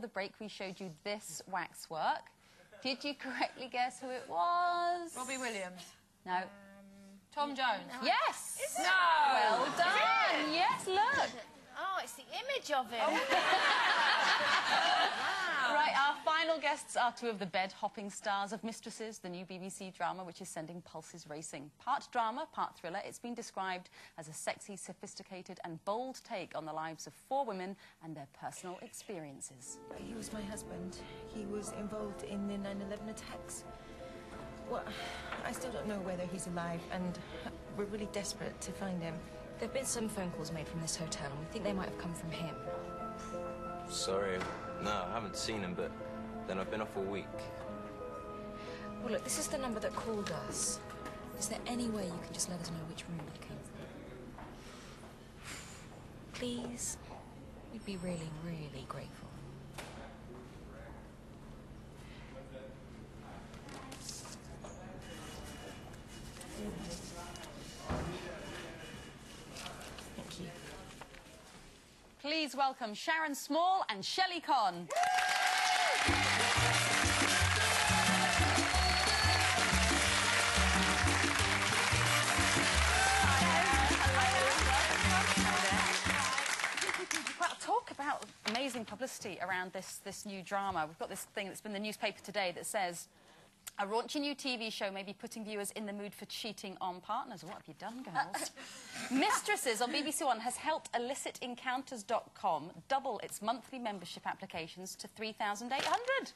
the break, we showed you this waxwork. Did you correctly guess who it was? Robbie Williams. No. Tom Jones. Yes! No! Well done! Yes, look! Oh, it's the image of him. Wow. Right, our final guests are two of the bed-hopping stars of Mistresses, the new BBC drama which is sending pulses racing. Part drama, part thriller, it's been described as a sexy, sophisticated and bold take on the lives of four women and their personal experiences. He was my husband. He was involved in the 9/11 attacks. Well, I still don't know whether he's alive, and we're really desperate to find him. There have been some phone calls made from this hotel, and we think they might have come from him. Sorry. No, I haven't seen him, but then I've been off all week. Well, look, this is the number that called us. Is there any way you can just let us know which room it came from? Please? We'd be really, really grateful. Thank you. Please welcome Sharon Small and Shelley Conn. Well, talk about amazing publicity around this new drama. We've got this thing that's been in the newspaper today that says, a raunchy new TV show may be putting viewers in the mood for cheating on partners. What have you done, girls? Mistresses on BBC One has helped illicitencounters.com double its monthly membership applications to 3,800.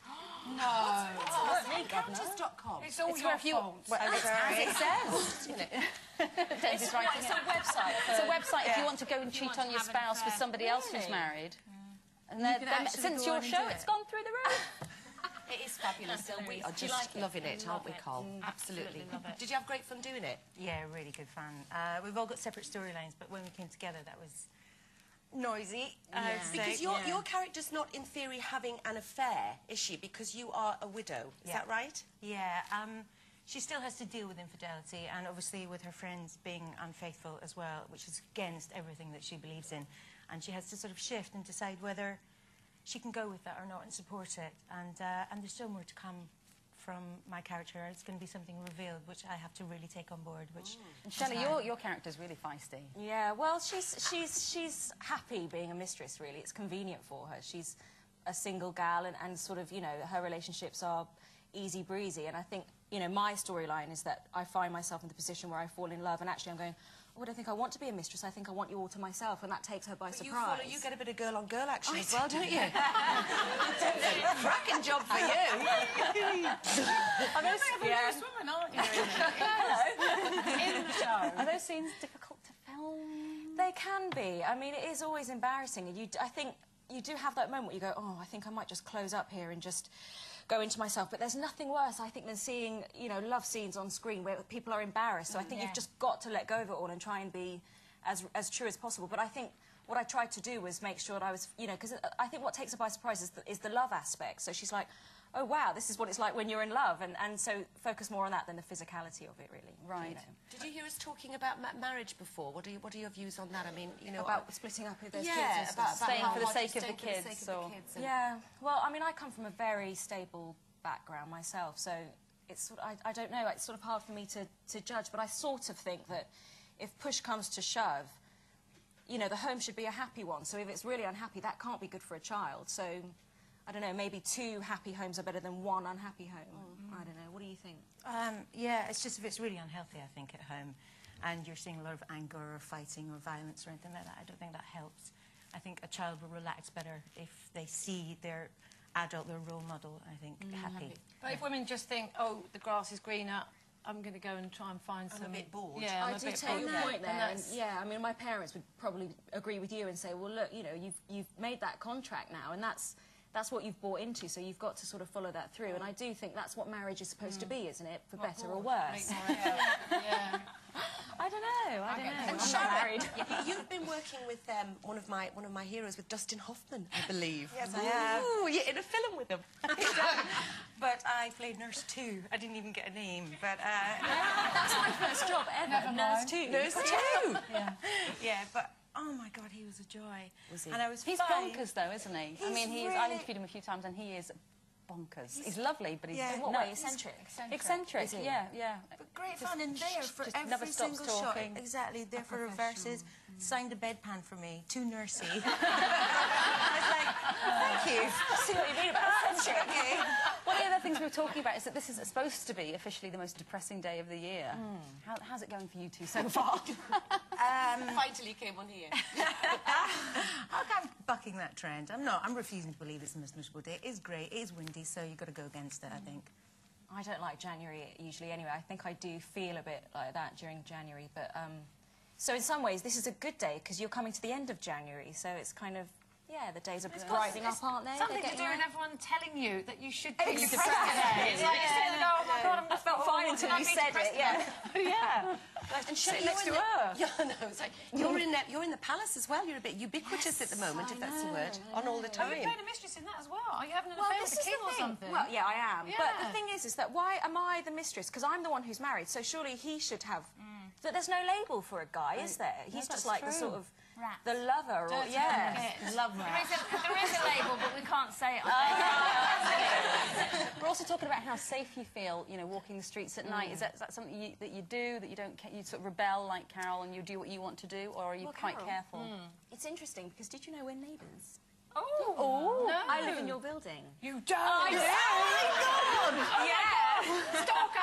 No. Encounters.com. It's all It's your where if you... fault. Well, as it says. You know. It's a website. It's a website if you want to go and cheat on your spouse with somebody else who's married. And since your show, it's gone through the roof. It is fabulous. We are just loving it, aren't we, Cole? Absolutely. Love it. Did you have great fun doing it? Yeah, really good fun. We've all got separate storylines, but when we came together, that was noisy. Because your character's not, in theory, having an affair, is she? Because you are a widow. Is that right? Yeah. She still has to deal with infidelity, and obviously with her friends being unfaithful as well, which is against everything that she believes in. And she has to sort of shift and decide whether she can go with that or not and support it. And there's still more to come from my character. It's going to be something revealed, which I have to really take on board. Which Shelley, your character's really feisty. Yeah, well, she's happy being a mistress, really. It's convenient for her. She's a single gal, and sort of, you know, her relationships are easy breezy. And I think, you know, my storyline is that I find myself in the position where I fall in love, and actually I'm going, oh, I don't think I want to be a mistress. I think I want you all to myself, and that takes her by surprise. You get a bit of girl-on-girl action as well, don't you? Cracking job for you. Are those, Women, aren't you? In the show. Are those scenes difficult to film? They can be. I mean, it is always embarrassing. And I think you do have that moment where you go, oh, I think I might just close up here and just go into myself. But there's nothing worse, I think, than seeing, you know, love scenes on screen where people are embarrassed. So I think you've just got to let go of it all and try and be as true as possible. But I think what I tried to do was make sure that I was, you know, because I think what takes her by surprise is the love aspect. So she's like, oh, wow, this is what it's like when you're in love. And so focus more on that than the physicality of it, really. Right. You know. Did you hear us talking about marriage before? What are your views on that? I mean, you know... About splitting up with those kids and about stuff. Staying for the how sake hard of the staying for kids, the sake of or... the kids and... Yeah, well, I mean, I come from a very stable background myself, so it's sort of, I don't know, it's sort of hard for me to judge, but I sort of think that if push comes to shove, you know, the home should be a happy one, so if it's really unhappy, that can't be good for a child. So, I don't know, maybe 2 happy homes are better than 1 unhappy home. I don't know, what do you think? Yeah, it's just if it's really unhealthy, I think, at home, and you're seeing a lot of anger or fighting or violence or anything like that, I don't think that helps. I think a child will relax better if they see their adult, their role model, I think, happy. But if women just think, oh, the grass is greener, I'm going to go and try and find some... I'm a bit bored. Yeah, I do take your point there, and yeah, I mean, my parents would probably agree with you and say, well, look, you know, you've made that contract now, and that's what you've bought into, so you've got to sort of follow that through. And I do think that's what marriage is supposed to be, isn't it? For better or worse. Yeah. I don't know. I don't know. And I'm not Sharon, married. you've been working with one of my heroes, with Dustin Hoffman, I believe. Yes, I have. Ooh, you're in a film with him. But I played Nurse 2. I didn't even get a name, but... That's my first job ever. Never mind. Nurse 2. Nurse 2. Yeah, but oh my God, he was a joy. Was he? And I was He's fine. bonkers, though, isn't he? I He's mean, really- I've interviewed him a few times, and he is bonkers. He's lovely, but he's Yeah. In what way? Eccentric? eccentric. Is he? Yeah, yeah. But great fun, and there for just never every stops single shot. talking. Exactly, there for reverses. Signed a bedpan for me, too nursey. I was like, thank you. I see what you mean about eccentric. Okay. One of the other things we were talking about is that this is supposed to be officially the most depressing day of the year. How's it going for you two so far? Finally came on here. I'm bucking that trend. I'm not. I'm refusing to believe it's the most miserable day. It is grey, it is windy, so you've got to go against it, I think. I don't like January usually anyway. I think I do feel a bit like that during January. But so in some ways, this is a good day because you're coming to the end of January. So it's kind of, yeah, the days are brightening up, aren't they? Something They're to do getting with there. everyone telling you that you should be Exactly. depressed. It's like you sit there and go, oh my God, I felt fine until you said it, yeah. Yeah. And Sit Shelley, next to you're in her. the, yeah, no, it's like, you're in the palace as well. You're a bit ubiquitous at the moment, if that's the word, on all the Are you time. playing a mistress in that as well? Are you having an Well, affair this with the is king the or thing. something? Well, yeah, I am. But Yeah. the thing is that why am I the mistress? Because I'm the one who's married, so surely he should have... But there's no label for a guy, is there? He's just like the sort of... Rat. The lover, or... Yeah. Love that. There is a label, but we can't say it. We're also talking about how safe you feel, you know, walking the streets at night. Is that something that you do, that you don't, you sort of rebel like Carol and you do what you want to do, or are you Well, quite Carol, careful? It's interesting, because did you know we're neighbours? Oh, no. I live in your building. You don't. No,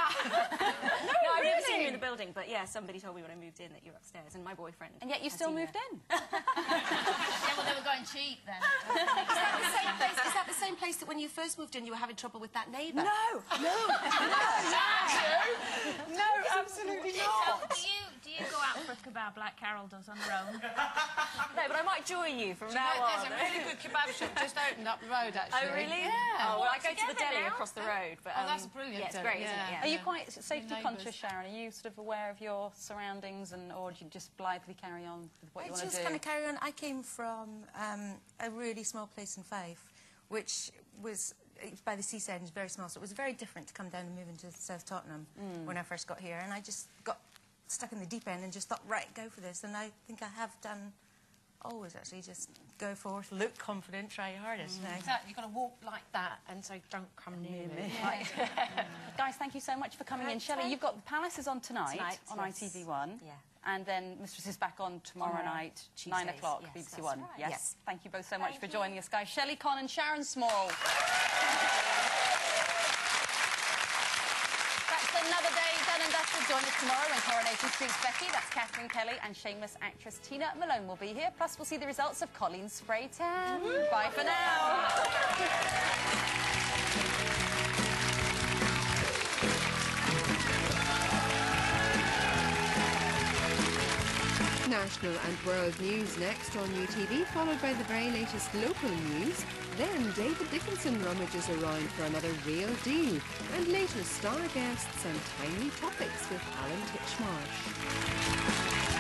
I've never seen you in the building, but yeah, somebody told me when I moved in that you were upstairs, and my boyfriend. And yet you has still seen moved you. in. Yeah, well, they were going cheap then. Is that the same place that when you first moved in, you were having trouble with that neighbour? No, absolutely not. So do you go out for a kebab like Carol does on her own? No, but I might join you from now There's on. a really good kebab shop just opened up the road, actually. Oh, really? Yeah. Oh, well, I go to the together deli now? across the road. But, Oh, that's brilliant, Yeah, it's then. great, isn't it? Yeah. Are you Yeah. quite safety neighbours. conscious, Sharon? Are you sort of aware of your surroundings, or do you just blithely carry on with what I you want to just do? kind of carry on. I came from a really small place in Fife, which was by the seaside and very small, so it was very different to come down and move into South Tottenham when I first got here. And I just got stuck in the deep end and just thought, right, go for this. And I think I have done always, actually, just go forth, look confident, try your hardest. you know. Exactly. You've got to walk like that and say, don't come near me. Guys, thank you so much for coming in. Shelley, you've got Palace is on tonight on yes. ITV1. Yeah. And then Mistress is back on tomorrow night, Tuesdays. 9 o'clock, Yes, BBC that's One. right. Yes. Yes. Thank you both so much for joining us, guys. Shelley Conn and Sharon Small. That's another day done and dusted. Join us tomorrow when Coronation Street's Becky, that's Catherine Kelly, and shameless actress Tina Malone will be here. Plus, we'll see the results of Colleen's spray tan. Bye for now. National and world news next on UTV, followed by the very latest local news. Then David Dickinson rummages around for another real deal, and later star guests and timely topics with Alan Titchmarsh.